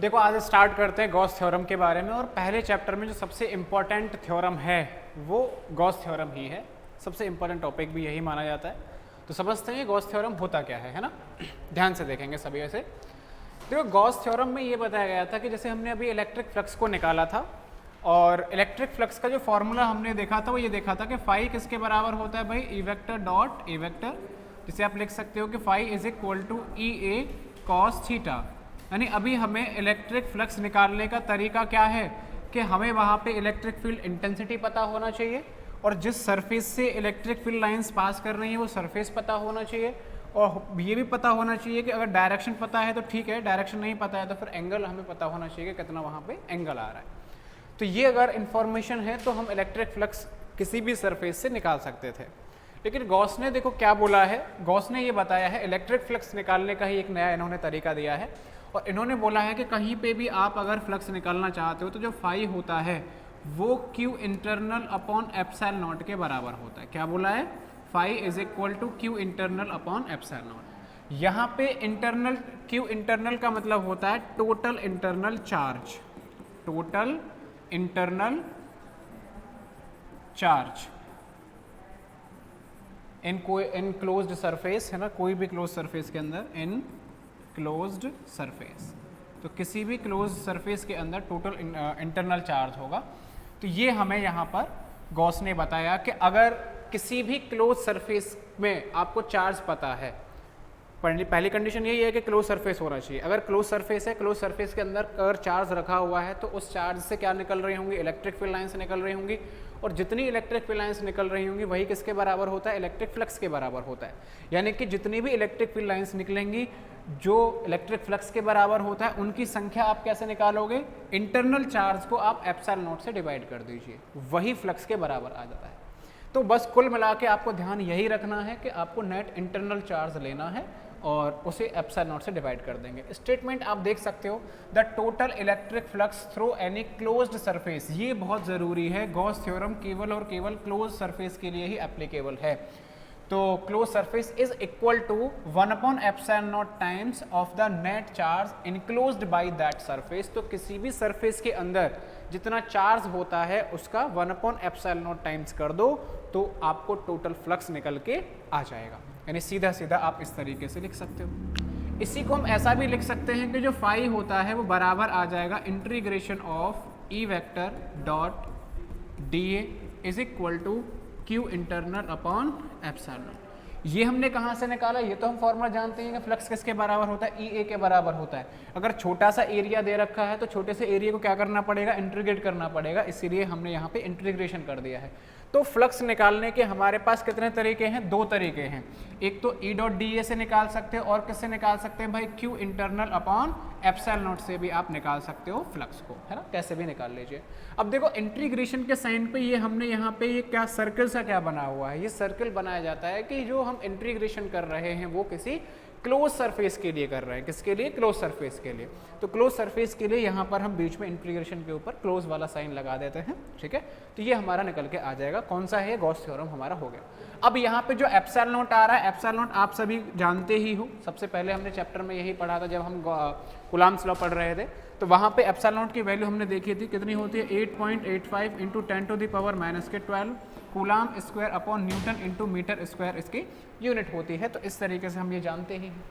देखो आज स्टार्ट करते हैं गॉस थ्योरम के बारे में। और पहले चैप्टर में जो सबसे इम्पोर्टेंट थ्योरम है वो गॉस थ्योरम ही है। सबसे इम्पोर्टेंट टॉपिक भी यही माना जाता है। तो समझते हैं गॉस थ्योरम होता क्या है ना। ध्यान से देखेंगे सभी ऐसे। देखो गॉस थ्योरम में ये बताया गया था कि जैसे हमने अभी इलेक्ट्रिक फ्लक्स को निकाला था और इलेक्ट्रिक फ्लक्स का जो फॉर्मूला हमने देखा था वो ये देखा था कि फाई किसके बराबर होता है भाई, E vector dot A vector, जिसे आप लिख सकते हो कि phi is equal to E A cos theta. यानी अभी हमें इलेक्ट्रिक फ्लक्स निकालने का तरीका क्या है कि हमें वहाँ पे इलेक्ट्रिक फील्ड इंटेंसिटी पता होना चाहिए और जिस सरफेस से इलेक्ट्रिक फील्ड लाइंस पास कर रही हैं वो सरफेस पता होना चाहिए और ये भी पता होना चाहिए कि अगर डायरेक्शन पता है तो ठीक है, डायरेक्शन नहीं पता है तो फिर एंगल हमें पता होना चाहिए कि कितना वहाँ पे एंगल आ रहा है। तो ये अगर इन्फॉर्मेशन है तो हम इलेक्ट्रिक फ्लक्स किसी भी सरफेस से निकाल सकते थे। लेकिन गॉस ने देखो क्या बोला है, गॉस ने ये बताया है इलेक्ट्रिक फ्लक्स निकालने का ही एक नया इन्होंने तरीका दिया है और इन्होंने बोला है कि कहीं पे भी आप अगर फ्लक्स निकालना चाहते हो तो जो फाई होता है वो Q internal upon epsilon naught के बराबर होता है। क्या बोला है, phi is equal to Q internal upon epsilon naught. यहाँ पे इंटरनल, क्यू इंटरनल का मतलब होता है total internal charge, total internal charge in closed surface है ना, कोई भी क्लोज सरफेस के अंदर, इन क्लोज्ड सरफेस। तो किसी भी क्लोज सरफेस के अंदर टोटल इंटरनल चार्ज होगा। तो ये हमें यहाँ पर गॉस ने बताया कि अगर किसी भी क्लोज सरफेस में आपको चार्ज पता है, पहली कंडीशन यही है कि क्लोज सरफेस होना चाहिए। अगर क्लोज सरफेस है, क्लोज सरफेस के अंदर अगर चार्ज रखा हुआ है तो उस चार्ज से क्या निकल रही होंगी, इलेक्ट्रिक फील्ड लाइंस निकल रही होंगी और जितनी इलेक्ट्रिक फील्ड लाइंस निकल रही होंगी वही किसके बराबर होता है, इलेक्ट्रिक फ्लक्स के बराबर होता है। यानी कि जितनी भी इलेक्ट्रिक फील्ड लाइंस निकलेंगी जो इलेक्ट्रिक फ्लक्स के बराबर होता है उनकी संख्या आप कैसे निकालोगे, इंटरनल चार्ज को आप एप्सिलॉन नॉट से डिवाइड कर दीजिए, वही फ्लक्स के बराबर आ जाता है। तो बस कुल मिला के आपको ध्यान यही रखना है कि आपको नेट इंटरनल चार्ज लेना है और उसे एप्सिलॉन नॉट से डिवाइड कर देंगे। स्टेटमेंट आप देख सकते हो, the total electric flux through any closed surface. ये बहुत ज़रूरी है, गॉस थ्योरम केवल और केवल क्लोज सरफेस के लिए ही एप्लीकेबल है। तो close surface is equal to 1 upon epsilon naught times of the net charge enclosed by that surface. तो किसी भी सरफेस के अंदर जितना चार्ज होता है उसका 1 अपॉन एप्सिलॉन नॉट टाइम्स कर दो तो आपको टोटल फ्लक्स निकल के आ जाएगा। यानी सीधा सीधा आप इस तरीके से लिख सकते हो। इसी को हम ऐसा भी लिख सकते हैं कि जो फाई होता है वो बराबर आ जाएगा integration of E vector dot D A is equal to Q internal upon epsilon. ये हमने कहाँ से निकाला, ये तो हम फॉर्मूला जानते हैं कि फ्लक्स किसके बराबर होता है, ई ए के बराबर होता है। अगर छोटा सा एरिया दे रखा है तो छोटे से एरिया को क्या करना पड़ेगा, इंटीग्रेट करना पड़ेगा, इसीलिए हमने यहाँ पे इंटीग्रेशन कर दिया है। तो फ्लक्स निकालने के हमारे पास कितने तरीके हैं, दो तरीके हैं। एक तो ई डॉट डी ए से निकाल सकते हो और किससे निकाल सकते हैं भाई, Q internal upon epsilon not से भी आप निकाल सकते हो फ्लक्स को, है ना, कैसे भी निकाल लीजिए। अब देखो इंटीग्रेशन के साइन पे ये हमने यहाँ पे ये क्या सर्कल सा क्या बना हुआ है, ये सर्कल बनाया जाता है कि जो हम इंटीग्रेशन कर रहे हैं वो किसी क्लोज सरफेस के लिए कर रहे हैं। किसके लिए, क्लोज सरफेस के लिए। तो क्लोज सरफेस के लिए यहाँ पर हम बीच में इंटीग्रेशन के ऊपर क्लोज वाला साइन लगा देते हैं, ठीक है। तो ये हमारा निकल के आ जाएगा, कौन सा है, गॉस थ्योरम हमारा हो गया। अब यहाँ पे जो एप्सिलॉन नॉट आ रहा है, एप्सिलॉन नॉट आप सभी जानते ही हो, सबसे पहले हमने चैप्टर में यही पढ़ा था जब हम कूलम्ब्स लॉ पढ़ रहे थे। तो वहाँ पे एप्सिलॉन नॉट की वैल्यू हमने देखी थी, कितनी होती है, 8.85 into 10⁻⁻⁻² coulomb square upon newton into metre square इसकी यूनिट होती है। तो इस तरीके से हम ये जानते ही हैं,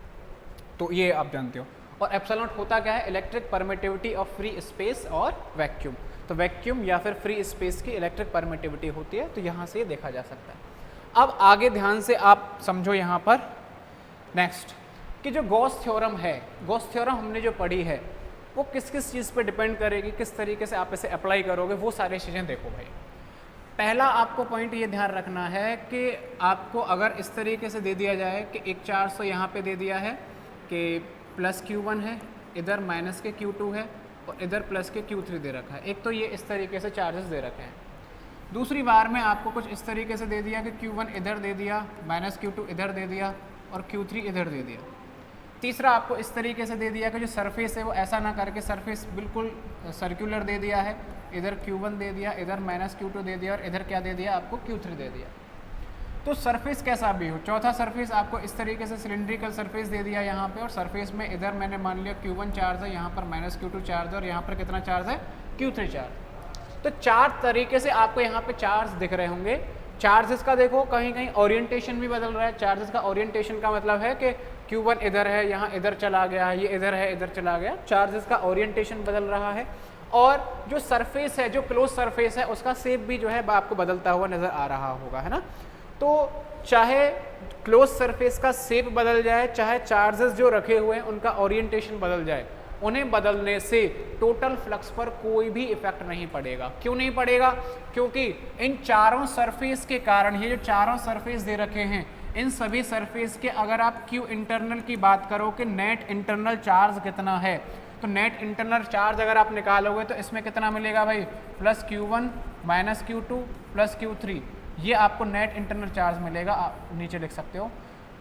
तो ये आप जानते हो। और एप्सिलॉन नॉट होता क्या है, electric permittivity of free space और वैक्यूम। तो वैक्यूम या फिर फ्री स्पेस की इलेक्ट्रिक परमिटिविटी होती है, तो यहाँ से ये देखा जा सकता है। अब आगे ध्यान से आप समझो यहाँ पर नेक्स्ट कि जो गॉस थ्योरम है, गॉस थ्योरम हमने जो पढ़ी है वो किस किस चीज़ पे डिपेंड करेगी, किस तरीके से आप इसे अप्लाई करोगे, वो सारी चीज़ें देखो भाई। पहला आपको पॉइंट ये ध्यान रखना है कि आपको अगर इस तरीके से दे दिया जाए कि एक चार्ज तो यहाँ पे दे दिया है कि प्लस Q1 है, इधर माइनस के Q2 है और इधर प्लस के Q3 दे रखा है। एक तो ये इस तरीके से चार्जेस दे रखे हैं। दूसरी बार में आपको कुछ इस तरीके से दे दिया कि Q1 इधर दे दिया, माइनस Q2 इधर दे दिया और Q3 इधर दे दिया। तीसरा आपको इस तरीके से दे दिया कि जो सरफेस है वो ऐसा ना करके सरफेस बिल्कुल सर्कुलर दे दिया है, इधर Q1 दे दिया, इधर माइनस Q2 दे दिया और इधर क्या दे दिया आपको, Q3 दे दिया। तो सरफेस कैसा भी हो, चौथा सरफेस आपको इस तरीके से सिलिंड्रिकल सरफेस दे दिया यहाँ पे, और सरफेस में इधर मैंने मान लिया Q1 चार्ज है, यहाँ पर -Q2 चार्ज है, और यहाँ पर कितना चार्ज है, Q3 चार्ज। तो चार तरीके से आपको यहाँ पे चार्ज दिख रहे होंगे। चार्जेस का देखो कहीं कहीं ओरिएंटेशन भी बदल रहा है। चार्जेस का ओरिएंटेशन का मतलब है कि Q1 इधर है, यहाँ इधर चला गया है, ये इधर है, इधर चला गया। चार्जेस का ओरिएंटेशन बदल रहा है। और जो सरफेस है, जो क्लोज सरफेस है, उसका शेप भी जो है आपको बदलता हुआ नजर आ रहा होगा, है ना। तो चाहे क्लोज सरफेस का शेप बदल जाए, चाहे चार्जेस जो रखे हुए हैं उनका ओरिएंटेशन बदल जाए, उन्हें बदलने से टोटल फ्लक्स पर कोई भी इफेक्ट नहीं पड़ेगा। क्यों नहीं पड़ेगा? क्योंकि इन चारों सरफेस के कारण, ये जो चारों सरफेस दे रखे हैं, इन सभी सरफेस के अगर आप Q इंटरनल की बात करो कि नेट इंटरनल चार्ज कितना है, तो नेट इंटरनल चार्ज अगर आप निकालोगे तो इसमें कितना मिलेगा भाई, +Q1 -Q2 +Q3, ये आपको नेट इंटरनल चार्ज मिलेगा। आप नीचे लिख सकते हो।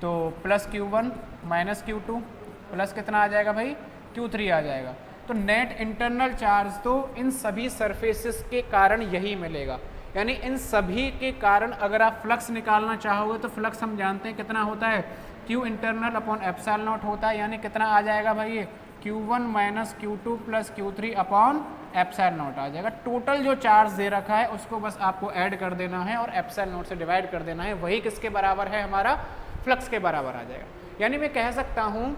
तो +Q1 -Q2 प्लस कितना आ जाएगा भाई, Q3 आ जाएगा। तो नेट इंटरनल चार्ज तो इन सभी सरफेसेस के कारण यही मिलेगा। यानी इन सभी के कारण अगर आप फ्लक्स निकालना चाहोगे तो फ्लक्स हम जानते हैं कितना होता है, Q internal upon epsilon not होता है। यानी कितना आ जाएगा भाई, ये Q1 -Q2 +Q3 upon epsilon not आ जाएगा। टोटल जो चार्ज दे रखा है उसको बस आपको ऐड कर देना है और एप्सिलॉन नॉट से डिवाइड कर देना है। वही किसके बराबर है, हमारा फ्लक्स के बराबर आ जाएगा। यानी मैं कह सकता हूँ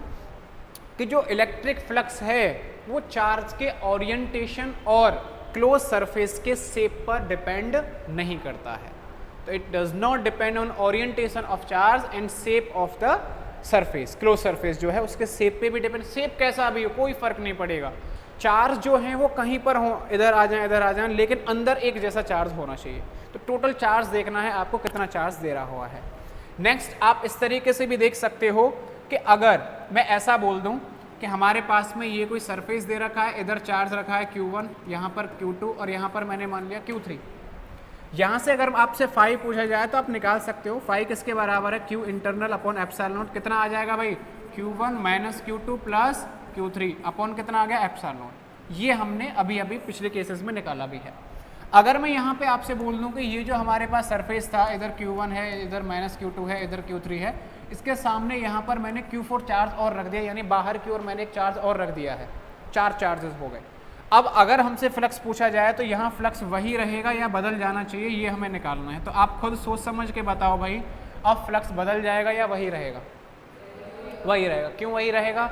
कि जो इलेक्ट्रिक फ्लक्स है वो चार्ज के ओरिएंटेशन और क्लोज सरफेस के शेप पर डिपेंड नहीं करता है। तो it does not depend on orientation of charge and shape of the surface. Close surface जो है उसके शेप पे भी डिपेंड, शेप कैसा भी हो कोई फर्क नहीं पड़ेगा। चार्ज जो है वो कहीं पर हो, इधर आ जाए इधर आ जाए, लेकिन अंदर एक जैसा चार्ज होना चाहिए। तो टोटल चार्ज देखना है आपको कितना चार्ज दे रहा हुआ है। नेक्स्ट आप इस तरीके से भी देख सकते हो कि अगर मैं ऐसा बोल दूं कि हमारे पास में ये कोई सरफेस दे रखा है, इधर चार्ज रखा है Q1, यहाँ पर Q2 और यहाँ पर मैंने मान लिया Q3। यहाँ से अगर आपसे फाई पूछा जाए तो आप निकाल सकते हो। फाई किसके बराबर है, Q internal upon epsilon not. कितना आ जाएगा भाई, Q1 -Q2 +Q3 अपॉन कितना आ गया, एप्सिलॉन नॉट। ये हमने अभी अभी पिछले केसेस में निकाला भी है। अगर मैं यहाँ पे आपसे बोल दूँ कि ये जो हमारे पास सरफेस था, इधर Q1 है, इधर -Q2 है, इधर Q3 है, इसके सामने यहाँ पर मैंने Q4 चार्ज और रख दिया, यानी बाहर की ओर मैंने एक चार्ज और रख दिया है, 4 चार्जेस हो गए। अब अगर हमसे फ्लक्स पूछा जाए तो यहाँ फ्लक्स वही रहेगा या बदल जाना चाहिए, ये हमें निकालना है। तो आप खुद सोच समझ के बताओ भाई, अब फ्लक्स बदल जाएगा या वही रहेगा? वही रहेगा। क्यों वही रहेगा?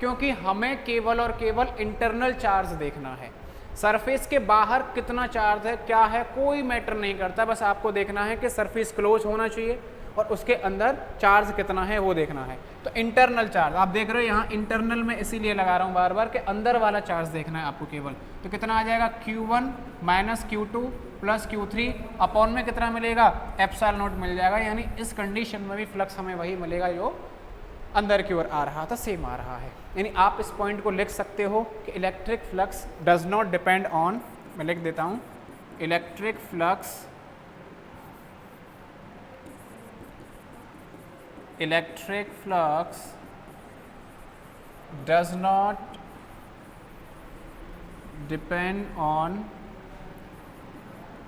क्योंकि हमें केवल और केवल इंटरनल चार्ज देखना है। सरफेस के बाहर कितना चार्ज है, क्या है, कोई मैटर नहीं करता। बस आपको देखना है कि सरफेस क्लोज होना चाहिए और उसके अंदर चार्ज कितना है वो देखना है। तो इंटरनल चार्ज आप देख रहे हो यहाँ इंटरनल में इसीलिए लगा रहा हूँ बार बार कि अंदर वाला चार्ज देखना है आपको केवल। तो कितना आ जाएगा, Q1 -Q2 +Q3 अपॉन में कितना मिलेगा, एप्सिलॉन नॉट मिल जाएगा। यानी इस कंडीशन में भी फ्लक्स हमें वही मिलेगा जो अंदर की ओर आ रहा था, सेम आ रहा है। यानी आप इस पॉइंट को लिख सकते हो कि electric flux does not depend on, मैं लिख देता हूँ, electric flux does not depend on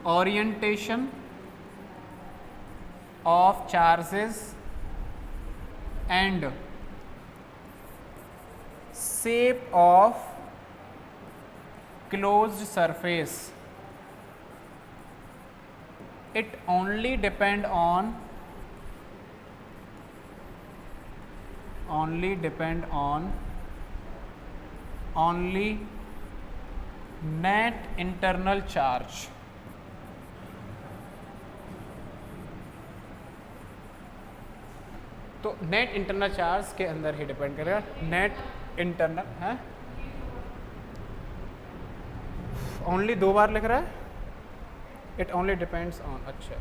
orientation of charges and shape of closed surface. It only depend on net internal charge. तो नेट इंटरनल चार्ज के अंदर ही डिपेंड करेगा। Net internal है, only 2 बार लिख रहा है, इट ओनली डिपेंड्स ऑन। अच्छा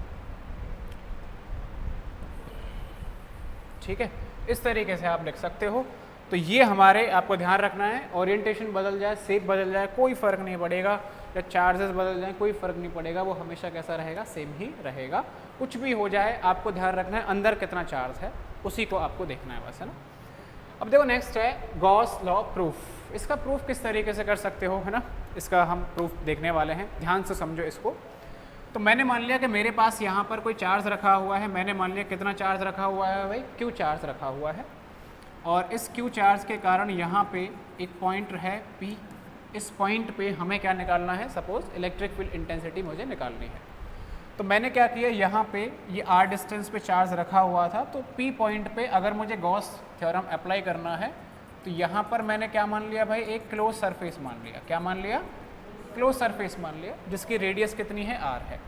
ठीक है, इस तरीके से आप लिख सकते हो। तो ये हमारे आपको ध्यान रखना है, ओरिएंटेशन बदल जाए, शेप बदल जाए, कोई फ़र्क नहीं पड़ेगा, या चार्जेस बदल जाए कोई फ़र्क नहीं पड़ेगा, वो हमेशा कैसा रहेगा, सेम ही रहेगा। कुछ भी हो जाए आपको ध्यान रखना है अंदर कितना चार्ज है, उसी को आपको देखना है बस, है ना। अब देखो नेक्स्ट है गॉस लॉ प्रूफ। इसका प्रूफ किस तरीके से कर सकते हो, है ना, इसका हम प्रूफ देखने वाले हैं, ध्यान से समझो इसको। तो मैंने मान लिया कि मेरे पास यहाँ पर कोई चार्ज रखा हुआ है, मैंने मान लिया कितना चार्ज रखा हुआ है भाई, Q चार्ज रखा हुआ है, और इस Q चार्ज के कारण यहाँ पे एक पॉइंट है P, इस पॉइंट पे हमें क्या निकालना है, सपोज इलेक्ट्रिक फील्ड इंटेंसिटी मुझे निकालनी है। तो मैंने क्या किया, यहाँ पे ये r डिस्टेंस पे चार्ज रखा हुआ था, तो P पॉइंट पे अगर मुझे गॉस थ्योरम अप्लाई करना है तो यहाँ पर मैंने क्या मान लिया भाई, एक क्लोज सरफेस मान लिया। क्या मान लिया, क्लोज सरफेस मान लिया, जिसकी रेडियस कितनी है, r है।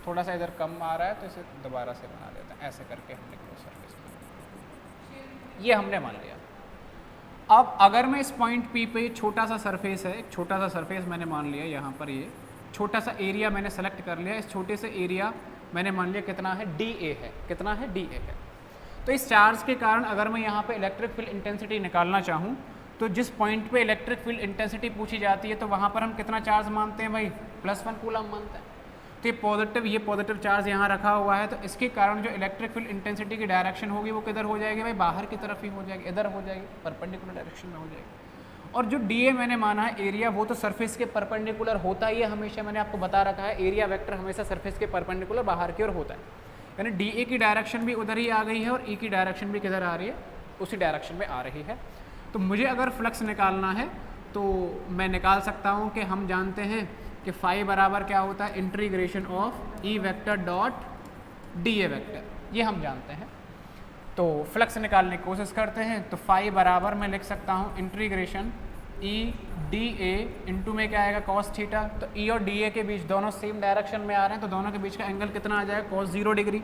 थोड़ा सा इधर कम आ रहा है तो इसे दोबारा से बना देते हैं, ऐसे करके हमने क्लोज सरफेस ये हमने मान लिया। अब अगर मैं इस पॉइंट P पे छोटा सा सरफेस है, एक छोटा सा सरफेस मैंने मान लिया, यहाँ पर ये छोटा सा एरिया मैंने सेलेक्ट कर लिया, इस छोटे से एरिया मैंने मान लिया कितना है, dA है, कितना है, dA है। तो इस चार्ज के कारण अगर मैं यहाँ पे इलेक्ट्रिक फील्ड इंटेंसिटी निकालना चाहूँ तो जिस पॉइंट पे इलेक्ट्रिक फील्ड इंटेंसिटी पूछी जाती है तो वहाँ पर हम कितना चार्ज मानते हैं भाई, +1 कूलम मानते हैं। तो ये पॉजिटिव चार्ज यहाँ रखा हुआ है, तो इसके कारण जो इलेक्ट्रिक फील्ड इंटेंसिटी की डायरेक्शन होगी वो किधर हो जाएगी भाई, बाहर की तरफ ही हो जाएगी, इधर हो जाएगी, परपेंडिकुलर डायरेक्शन में हो जाएगी। और जो dA मैंने माना है एरिया, वो तो सरफेस के परपेंडिकुलर होता ही है हमेशा, मैंने आपको बता रखा है एरिया वेक्टर हमेशा सरफेस के परपेंडिकुलर बाहर की ओर होता है, यानी dA की डायरेक्शन भी उधर ही आ गई है और E की डायरेक्शन भी किधर आ रही है, उसी डायरेक्शन में आ रही है। तो मुझे अगर फ्लक्स निकालना है तो मैं निकाल सकता हूँ कि हम जानते हैं कि फाई बराबर क्या होता है, integration of E vector dot dA vector, ये हम जानते हैं। तो फ्लक्स निकालने की कोशिश करते हैं, तो फाई बराबर मैं लिख सकता हूँ इंटीग्रेशन E dA इंटू में क्या आएगा, cos थीटा। तो E और dA के बीच दोनों सेम डायरेक्शन में आ रहे हैं, तो दोनों के बीच का एंगल कितना आ जाएगा, cos 0 डिग्री।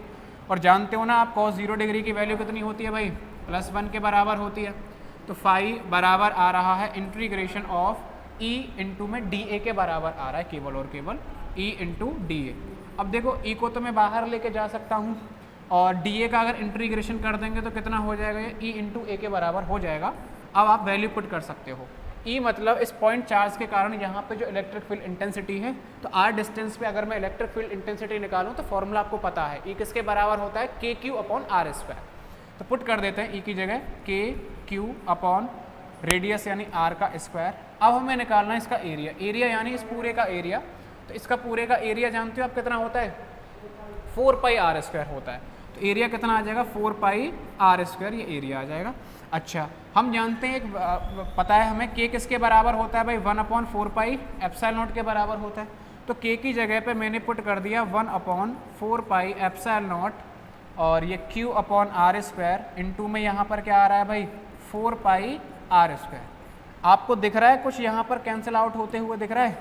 और जानते हो ना आप cos 0 डिग्री की वैल्यू कितनी होती है भाई, +1 के बराबर होती है। तो फाई बराबर आ रहा है इंटीग्रेशन ऑफ E इंटू में dA के बराबर आ रहा है, केवल और केवल E इंटू dA। अब देखो E को तो मैं बाहर लेके जा सकता हूँ और dA का अगर इंटीग्रेशन कर देंगे तो कितना हो जाएगा, ये E इंटू A के बराबर हो जाएगा। अब आप वैल्यू पुट कर सकते हो, E मतलब इस पॉइंट चार्ज के कारण यहाँ पे जो इलेक्ट्रिक फील्ड इंटेंसिटी है, तो r डिस्टेंस पे अगर मैं इलेक्ट्रिक फील्ड इंटेंसिटी निकालूँ तो फॉर्मूला आपको पता है, E किसके बराबर होता है, KQ/r²। तो पुट कर देते हैं E की जगह KQ अपॉन रेडियस यानी r का स्क्वायर। अब हमें निकालना है इसका एरिया, एरिया यानी इस पूरे का एरिया। तो इसका पूरे का एरिया जानते हो आप कितना होता है, 4πr² होता है। तो एरिया कितना आ जाएगा, 4πr², ये एरिया आ जाएगा। अच्छा, हम जानते हैं एक पता है हमें k किसके बराबर होता है भाई, 1/4πε0 के बराबर होता है। तो k की जगह पे मैंने पुट कर दिया 1/4πε0 और ये Q/r² इंटू में यहाँ पर क्या आ रहा है भाई, 4πr²। आपको दिख रहा है कुछ यहाँ पर कैंसिल आउट होते हुए दिख रहा है,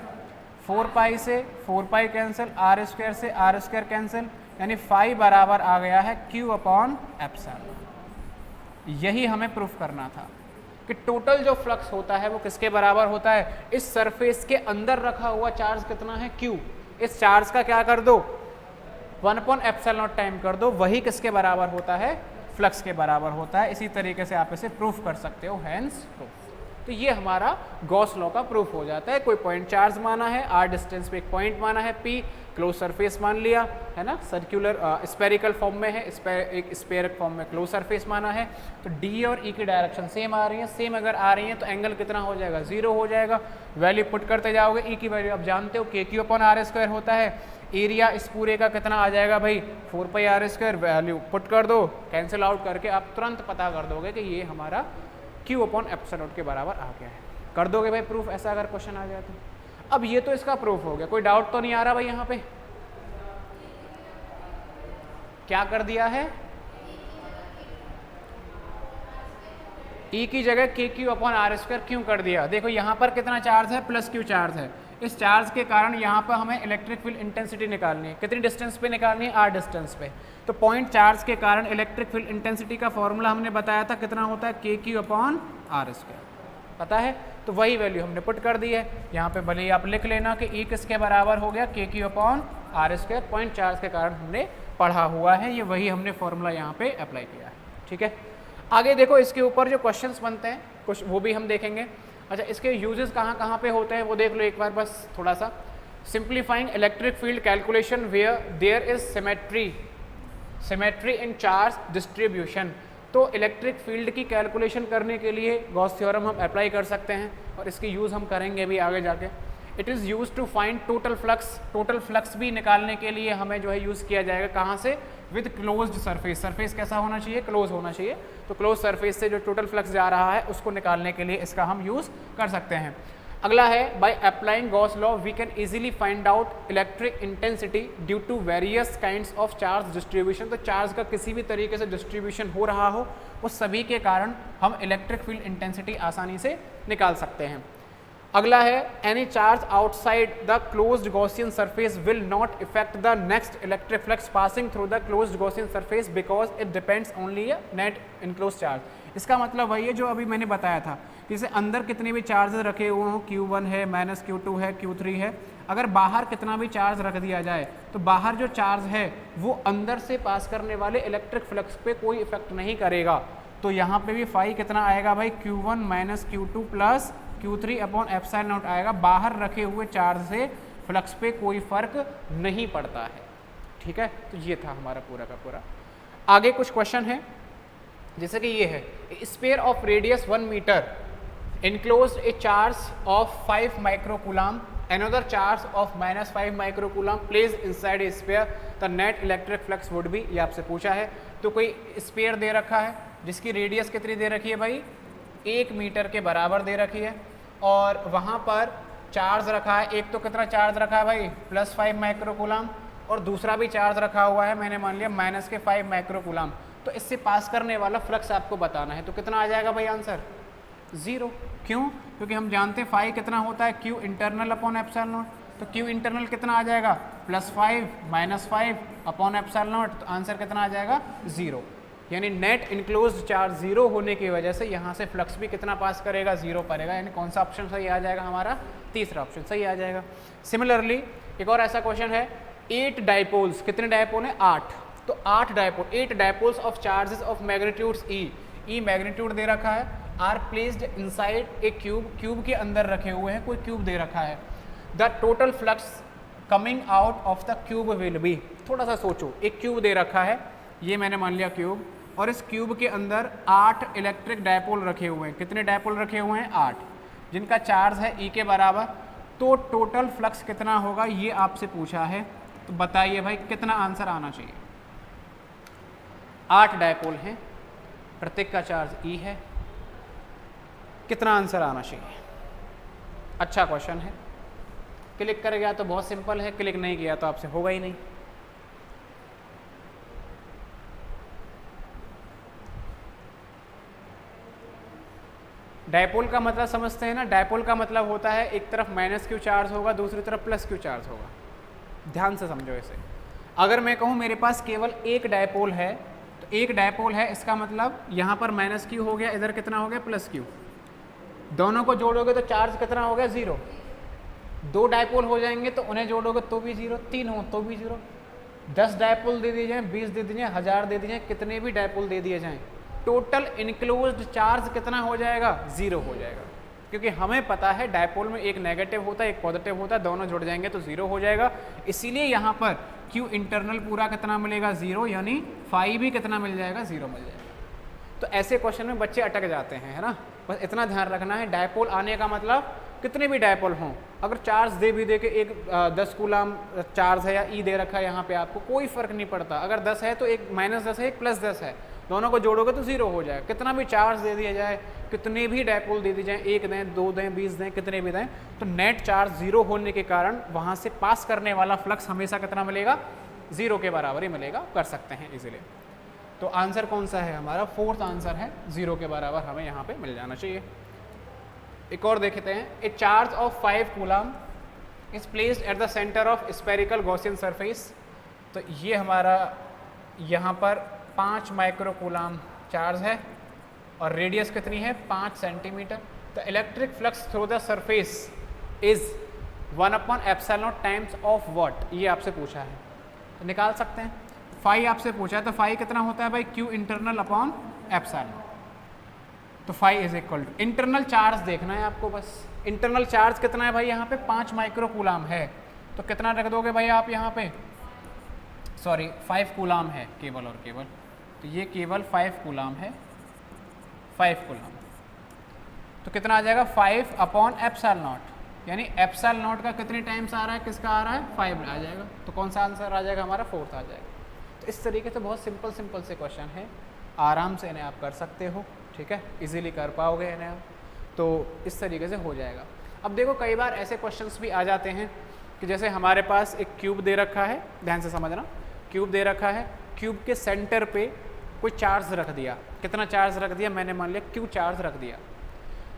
4π से 4π कैंसिल, r² से r² कैंसिल, यानी फाई बराबर आ गया है Q/ε। यही हमें प्रूफ करना था कि टोटल जो फ्लक्स होता है वो किसके बराबर होता है, इस सरफेस के अंदर रखा हुआ चार्ज कितना है, Q, इस चार्ज का क्या कर दो, 1/ε0 टाइम कर दो, वही किसके बराबर होता है, फ्लक्स के बराबर होता है। इसी तरीके से आप इसे प्रूफ कर सकते हो, हैंस प्रूफ। तो ये हमारा गॉस लॉ का प्रूफ हो जाता है। कोई पॉइंट चार्ज माना है, r डिस्टेंस पे एक पॉइंट माना है, P क्लोज सरफेस मान लिया है ना, सर्कुलर स्पेरिकल फॉर्म में है, एक स्पेरिक फॉर्म में क्लोज सरफेस माना है। तो D और E की डायरेक्शन सेम आ रही है, सेम अगर आ रही है तो एंगल कितना हो जाएगा, 0 हो जाएगा। वैल्यू पुट करते जाओगे, E की वैल्यू आप जानते हो KQ/r² होता है। एरिया इस पूरे का कितना आ जाएगा भाई, 4πr²। वैल्यू पुट कर दो, कैंसिल आउट करके आप तुरंत पता कर दोगे कि ये हमारा Q/ε0 के बराबर आ गया है। कर दोगे भाई प्रूफ, ऐसा अगर क्वेश्चन आ जाए तो। अब ये तो इसका प्रूफ हो गया, कोई डाउट तो नहीं आ रहा भाई यहाँ पे, क्या कर दिया है, E की जगह KQ/r² क्यों कर दिया। देखो यहाँ पर कितना चार्ज है, +Q चार्ज है। इस चार्ज के कारण यहाँ पर हमें इलेक्ट्रिक फील्ड इंटेंसिटी निकालनी है, कितनी डिस्टेंस पे निकालनी है, r डिस्टेंस पे। तो पॉइंट चार्ज के कारण इलेक्ट्रिक फील्ड इंटेंसिटी का फॉर्मूला हमने बताया था, कितना होता है, KQ/r², पता है। तो वही वैल्यू हमने पुट कर दी है यहाँ पे। भले ही आप लिख लेना कि E किसके बराबर हो गया, KQ/r², पॉइंट चार्ज के कारण हमने पढ़ा हुआ है, ये वही हमने फॉर्मूला यहाँ पे अप्लाई किया है। ठीक है, आगे देखो इसके ऊपर जो क्वेश्चंस बनते हैं कुछ वो भी हम देखेंगे। अच्छा, इसके यूजेस कहाँ कहाँ पे होते हैं वो देख लो एक बार बस थोड़ा सा। Simplifying electric field calculation where there is symmetry in charge distribution. तो इलेक्ट्रिक फील्ड की कैलकुलेशन करने के लिए गॉस थ्योरम हम अप्लाई कर सकते हैं और इसकी यूज़ हम करेंगे भी आगे जाके। It is use to find total flux. Total flux भी निकालने के लिए हमें जो है यूज़ किया जाएगा, कहाँ से? With closed surface. सरफेस कैसा होना चाहिए? क्लोज होना चाहिए। तो क्लोज सरफेस से जो टोटल फ्लक्स जा रहा है उसको निकालने के लिए इसका हम यूज़ कर सकते हैं। अगला है by applying Gauss law we can easily find out electric intensity due to various kinds of charge distribution. तो चार्ज का किसी भी तरीके से डिस्ट्रीब्यूशन हो रहा हो उस सभी के कारण हम इलेक्ट्रिक फील्ड इंटेंसिटी आसानी से निकाल सकते हैं। अगला है any charge outside the closed Gaussian surface will not effect the next electric flux passing through the closed Gaussian surface because it depends only net enclose charge. इसका मतलब वही है जो अभी मैंने बताया था, जैसे अंदर कितने भी चार्जेस रखे हुए हों, Q1 है, -Q2 है, Q3 है, अगर बाहर कितना भी चार्ज रख दिया जाए तो बाहर जो चार्ज है वो अंदर से पास करने वाले इलेक्ट्रिक फ्लक्स पे कोई इफेक्ट नहीं करेगा। तो यहाँ पे भी फाई कितना आएगा भाई? Q1 - Q2 plus Q3 upon epsilon not आएगा। बाहर रखे हुए चार्ज से फ्लक्स पे कोई फर्क नहीं पड़ता है। ठीक है, तो ये था हमारा पूरा का पूरा। आगे कुछ क्वेश्चन है, जैसे कि ये है, sphere of radius 1 metre enclosed a charge of 5 microcoulomb, another charge of -5 microcoulomb placed inside a sphere, the net electric flux would be। ये आपसे पूछा है। तो कोई स्फीयर दे रखा है जिसकी रेडियस कितनी दे रखी है भाई? 1 मीटर के बराबर दे रखी है, और वहाँ पर चार्ज रखा है। एक तो कितना चार्ज रखा है भाई? +5 माइक्रोकूलम, और दूसरा भी चार्ज रखा हुआ है, मैंने मान लिया -5 माइक्रोकूलम। तो इससे पास करने वाला फ्लक्स आपको बताना है। तो कितना आ जाएगा भाई आंसर? 0। क्यों? क्योंकि हम जानते हैं फाई कितना होता है? Q internal upon epsilon not. तो Q इंटरनल कितना आ जाएगा? +5 -5 अपॉन एप्सिलॉन नॉट। तो आंसर कितना आ जाएगा? 0। यानी नेट इनक्लोज्ड चार्ज 0 होने की वजह से यहाँ से फ्लक्स भी कितना पास करेगा? 0 करेगा। यानी कौन सा ऑप्शन सही आ जाएगा हमारा? तीसरा ऑप्शन सही आ जाएगा। सिमिलरली एक और ऐसा क्वेश्चन है, 8 डायपोल्स, कितने डायपोल हैं? 8। तो 8 dipoles of charges of magnitudes e magnitude दे रखा है, are placed inside a cube के अंदर रखे हुए हैं, कोई क्यूब दे रखा है। The total flux coming out of the cube will be. थोड़ा सा सोचो, एक क्यूब दे रखा है, ये मैंने मान लिया क्यूब, और इस क्यूब के अंदर 8 इलेक्ट्रिक डायपोल रखे हुए हैं। कितने डायपोल रखे हुए हैं? 8, जिनका चार्ज है E के बराबर। तो टोटल फ्लक्स कितना होगा ये आपसे पूछा है। तो बताइए भाई कितना आंसर आना चाहिए? 8 डायपोल हैं, प्रत्येक का चार्ज E है, कितना आंसर आना चाहिए? अच्छा क्वेश्चन है। क्लिक कर गया तो बहुत सिंपल है, क्लिक नहीं किया तो आपसे होगा ही नहीं। डायपोल का मतलब समझते हैं ना? डायपोल का मतलब होता है एक तरफ -Q चार्ज होगा, दूसरी तरफ +Q चार्ज होगा। ध्यान से समझो इसे। अगर मैं कहूँ मेरे पास केवल एक डायपोल है, तो एक डायपोल है, इसका मतलब यहाँ पर -Q हो गया, इधर कितना हो गया? +Q। दोनों को जोड़ोगे तो चार्ज कितना हो गया? 0। 2 डायपोल हो जाएंगे तो उन्हें जोड़ोगे तो भी 0, 3 हो तो भी 0। 10 डायपोल दे दिए जाएँ, 20 दे दिए जाएँ, 1000 दे दिए जाएँ, कितने भी डायपोल दे दिए जाएँ, टोटल इनक्लोज्ड चार्ज कितना हो जाएगा? 0 हो जाएगा। क्योंकि हमें पता है डायपोल में एक नेगेटिव होता है, एक पॉजिटिव होता है, दोनों जुड़ जाएंगे तो 0 हो जाएगा। इसीलिए यहाँ पर Q इंटरनल पूरा कितना मिलेगा? 0। यानी फाई भी कितना मिल जाएगा? 0 मिल जाएगा। तो ऐसे क्वेश्चन में बच्चे अटक जाते हैं, है ना? बस इतना ध्यान रखना है। डायपोल आने का मतलब कितने भी डायपोल हों, अगर चार्ज दे के एक 10 कूलम चार्ज है या E दे रखा है यहाँ पे, आपको कोई फर्क नहीं पड़ता। अगर 10 है तो एक -10 है, एक +10 है, दोनों को जोड़ोगे तो 0 हो जाएगा। कितना भी चार्ज दे दिया जाए, कितने भी डायपोल दे दिए जाए, 1 दें, 2 दें, 20 दें, कितने भी दें, तो नेट चार्ज 0 होने के कारण वहाँ से पास करने वाला फ्लक्स हमेशा कितना मिलेगा? 0 के बराबर ही मिलेगा। कर सकते हैं इजीली। तो आंसर कौन सा है हमारा? 4th आंसर है, 0 के बराबर हमें यहाँ पे मिल जाना चाहिए। एक और देखते हैं, ए charge of 5 coulomb is placed at the centre of spherical Gaussian surface. तो ये हमारा यहाँ पर 5 माइक्रोकूलम चार्ज है और रेडियस कितनी है? 5 centimetre. The electric flux through the surface is 1/ε0 times of what? ये आपसे पूछा है, तो निकाल सकते हैं। फाई आपसे पूछा है, तो फाई कितना होता है भाई? Q internal upon epsilon. तो phi is equal to, internal charge देखना है आपको बस। इंटरनल चार्ज कितना है भाई? यहाँ पे 5 माइक्रोकूलम है, तो कितना रख दोगे भाई आप यहाँ पे? सॉरी 5 कूलम है केवल और केवल, तो ये केवल 5 कूलम है, 5 कूलम। तो कितना आ जाएगा? 5/ε0। यानी एप्सिलॉन नॉट का कितने टाइम्स आ रहा है, किसका आ रहा है, 5 आ जाएगा। तो कौन सा आंसर आ जाएगा हमारा, 4th आ जाएगा। तो इस तरीके से बहुत सिंपल से क्वेश्चन है, आराम से इन्हें आप कर सकते हो, ठीक है, इजीली कर पाओगे इन्हें आप, तो इस तरीके से हो जाएगा। अब देखो कई बार ऐसे क्वेश्चंस भी आ जाते हैं कि जैसे हमारे पास एक क्यूब दे रखा है, ध्यान से समझना, क्यूब दे रखा है, क्यूब के सेंटर पे कोई चार्ज रख दिया, कितना चार्ज रख दिया, मैंने मान लिया Q चार्ज रख दिया,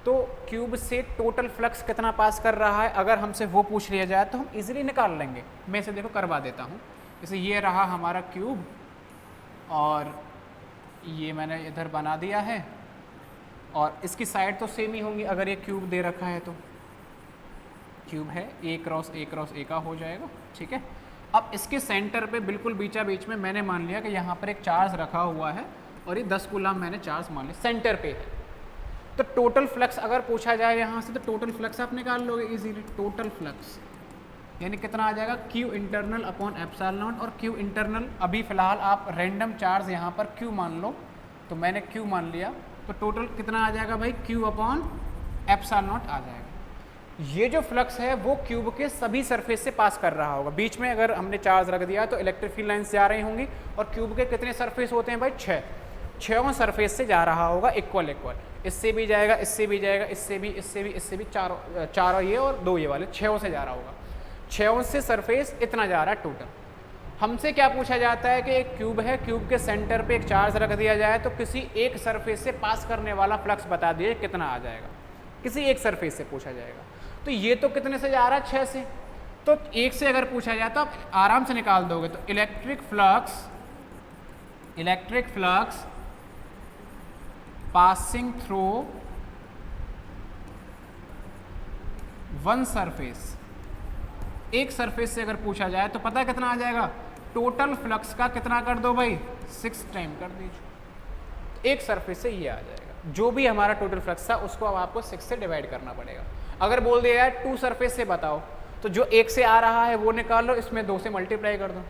तो क्यूब से टोटल फ्लक्स कितना पास कर रहा है अगर हमसे वो पूछ लिया जाए तो हम इजीली निकाल लेंगे। मैं इसे देखो करवा देता हूँ। जैसे ये रहा हमारा क्यूब और ये मैंने इधर बना दिया है और इसकी साइड तो सेम ही होंगी अगर ये क्यूब दे रखा है तो क्यूब है A क्रॉस A का हो जाएगा, ठीक है। अब इसके सेंटर पे बिल्कुल बीचा बीच में मैंने मान लिया कि यहाँ पर एक चार्ज रखा हुआ है और ये 10 कूलम मैंने चार्ज मान लिया सेंटर पे है। तो टोटल फ्लक्स अगर पूछा जाए यहाँ से तो टोटल फ्लक्स आप निकाल लोगे इजीली। टोटल फ्लक्स यानी कितना आ जाएगा, Q internal upon epsilon not, और Q इंटरनल अभी फ़िलहाल आप रैंडम चार्ज यहाँ पर Q मान लो, तो मैंने Q मान लिया, तो टोटल कितना आ जाएगा भाई, Q अपॉन एप्सिलॉन नॉट आ जाएगा। ये जो फ्लक्स है वो क्यूब के सभी सरफेस से पास कर रहा होगा। बीच में अगर हमने चार्ज रख दिया तो इलेक्ट्रिक फील्ड लाइन्स जा रही होंगी, और क्यूब के कितने सरफेस होते हैं भाई, 6, 6 सरफेस से जा रहा होगा इक्वल, इससे भी जाएगा, इससे भी जाएगा, इससे भी, इससे भी, इससे भी, चारों ये और 2 ये वाले, 6 से जा रहा होगा। 6 से सरफेस इतना जा रहा है टोटल। हमसे क्या पूछा जाता है कि एक क्यूब है, क्यूब के सेंटर पे एक चार्ज रख दिया जाए तो किसी एक सरफेस से पास करने वाला फ्लक्स बता दिए कितना आ जाएगा, किसी एक सरफेस से पूछा जाएगा। तो ये तो कितने से जा रहा है, 6 से, तो 1 से अगर पूछा जाए तो आप आराम से निकाल दोगे। तो electric flux passing through one surface, एक सरफेस से अगर पूछा जाए तो पता है कितना आ जाएगा, टोटल फ्लक्स का कितना कर दो भाई, 6 टाइम कर दीजिए। एक सरफेस से ये आ जाएगा, जो भी हमारा टोटल फ्लक्स था उसको अब आपको 6 से डिवाइड करना पड़ेगा। अगर बोल दिया यार 2 सरफेस से बताओ, तो जो 1 से आ रहा है वो निकाल लो, इसमें 2 से मल्टीप्लाई कर दो,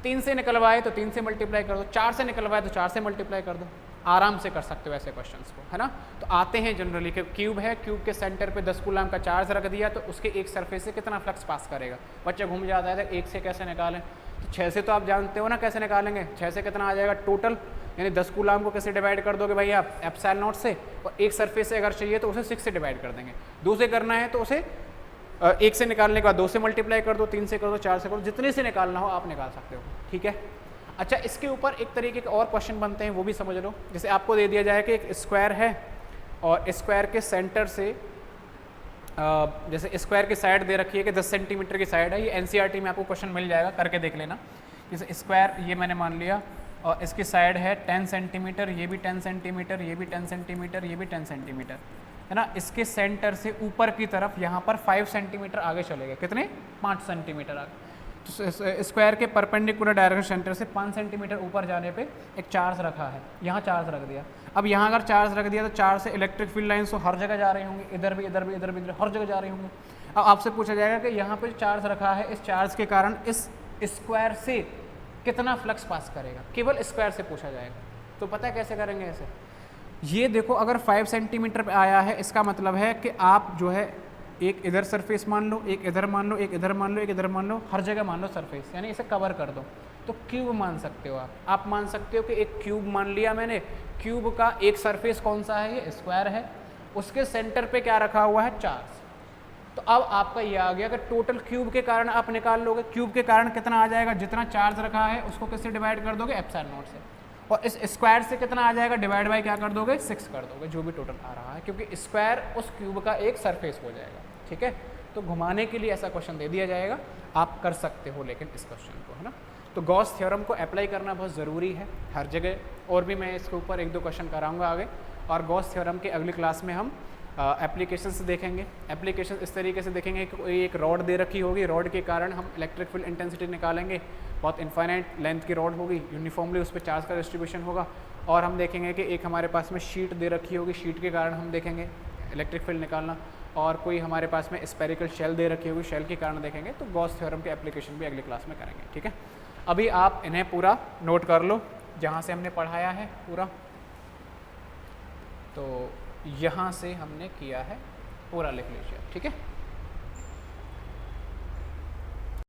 3 से निकलवाए तो 3 से मल्टीप्लाई कर दो, 4 से निकलवाए तो 4 से मल्टीप्लाई कर दो। आराम से कर सकते हो ऐसे क्वेश्चंस को, है ना। तो आते हैं जनरली कि क्यूब है, क्यूब के सेंटर पे 10 कूलम का चार्ज रख दिया तो उसके एक सरफेस से कितना फ्लक्स पास करेगा। बच्चे घूम जाता है 1 से कैसे निकालें, तो 6 से तो आप जानते हो ना कैसे निकालेंगे। 6 से कितना आ जाएगा टोटल, यानी 10 कूलम को कैसे डिवाइड कर दोगे भाई आप, एप्सिलॉन नॉट से, और एक सरफेस से अगर चाहिए तो उसे 6 से डिवाइड कर देंगे। 2 से करना है तो उसे 1 से निकालने के बाद 2 से मल्टीप्लाई कर दो, 3 से कर दो, 4 से कर दो, जितने से निकालना हो आप निकाल सकते हो, ठीक है। अच्छा, इसके ऊपर एक तरीके के और क्वेश्चन बनते हैं, वो भी समझ लो। जैसे आपको दे दिया जाए कि एक स्क्वायर है और स्क्वायर के सेंटर से जैसे स्क्वायर की साइड दे रखी है कि 10 सेंटीमीटर की साइड है, ये एनसीईआरटी में आपको क्वेश्चन मिल जाएगा, करके देख लेना। जैसे स्क्वायर ये मैंने मान लिया और इसकी साइड है 10 सेंटीमीटर, ये भी 10 सेंटीमीटर, ये भी 10 सेंटीमीटर, ये भी 10 सेंटीमीटर, है ना। इसके सेंटर से ऊपर की तरफ यहाँ पर 5 सेंटीमीटर आगे चले गए, कितने, 5 सेंटीमीटर आगे। तो स्क्वायर के परपेंडिकुलर डायरेक्शन सेंटर से 5 सेंटीमीटर ऊपर जाने पे एक चार्ज रखा है, यहाँ चार्ज रख दिया। अब यहाँ अगर चार्ज रख दिया तो चार्ज से इलेक्ट्रिक फील्ड लाइन्स तो हर जगह जा रही होंगी, इधर भी, इधर भी, इधर भी, इधर हर जगह जा रही होंगी। अब आपसे पूछा जाएगा कि यहाँ पे चार्ज रखा है, इस चार्ज के कारण इस स्क्वायर से कितना फ्लक्स पास करेगा, केवल स्क्वायर से पूछा जाएगा। तो पता है कैसे करेंगे ऐसे, ये देखो अगर 5 सेंटीमीटर पे आया है, इसका मतलब है कि आप जो है एक इधर सरफेस मान लो, एक इधर मान लो, एक इधर मान लो, एक इधर मान लो, हर जगह मान लो सरफेस, यानी इसे कवर कर दो। तो क्यूब मान सकते हो आप मान सकते हो कि एक क्यूब मान लिया मैंने। क्यूब का एक सरफेस कौन सा है, ये स्क्वायर है, उसके सेंटर पे क्या रखा हुआ है, चार्ज। तो अब आपका ये आ गया कि टोटल क्यूब के कारण आप निकाल लोगे, क्यूब के कारण कितना आ जाएगा, जितना चार्ज रखा है उसको किससे डिवाइड कर दोगे, एप्सिलॉन नॉट से, और इस स्क्वायर से कितना आ जाएगा, डिवाइड बाय क्या कर दोगे, 6 कर दोगे, जो भी टोटल आ रहा है, क्योंकि स्क्वायर उस क्यूब का एक सरफेस हो जाएगा, ठीक है। तो घुमाने के लिए ऐसा क्वेश्चन दे दिया जाएगा, आप कर सकते हो लेकिन इस क्वेश्चन को, है ना। तो गॉस थ्योरम को अप्लाई करना बहुत ज़रूरी है हर जगह, और भी मैं इसके ऊपर 1-2 क्वेश्चन कराऊंगा आगे। और गॉस थ्योरम के अगली क्लास में हम एप्लीकेशंस देखेंगे। एप्लीकेशन इस तरीके से देखेंगे कि कोई एक रॉड दे रखी होगी, रॉड के कारण हम इलेक्ट्रिक फील्ड इंटेंसिटी निकालेंगे, बहुत इनफाइनाइट लेंथ की रॉड होगी, यूनिफॉर्मली उस पर चार्ज का डिस्ट्रीब्यूशन होगा। और हम देखेंगे कि एक हमारे पास में शीट दे रखी होगी, शीट के कारण हम देखेंगे इलेक्ट्रिक फील्ड निकालना, और कोई हमारे पास में स्पेरिकल शेल दे रखी होगी, शेल के कारण देखेंगे। तो गॉस थ्योरम के एप्लीकेशन भी अगली क्लास में करेंगे, ठीक है। अभी आप इन्हें पूरा नोट कर लो जहाँ से हमने पढ़ाया है पूरा, तो यहाँ से हमने किया है पूरा लिख लीजिए, ठीक है।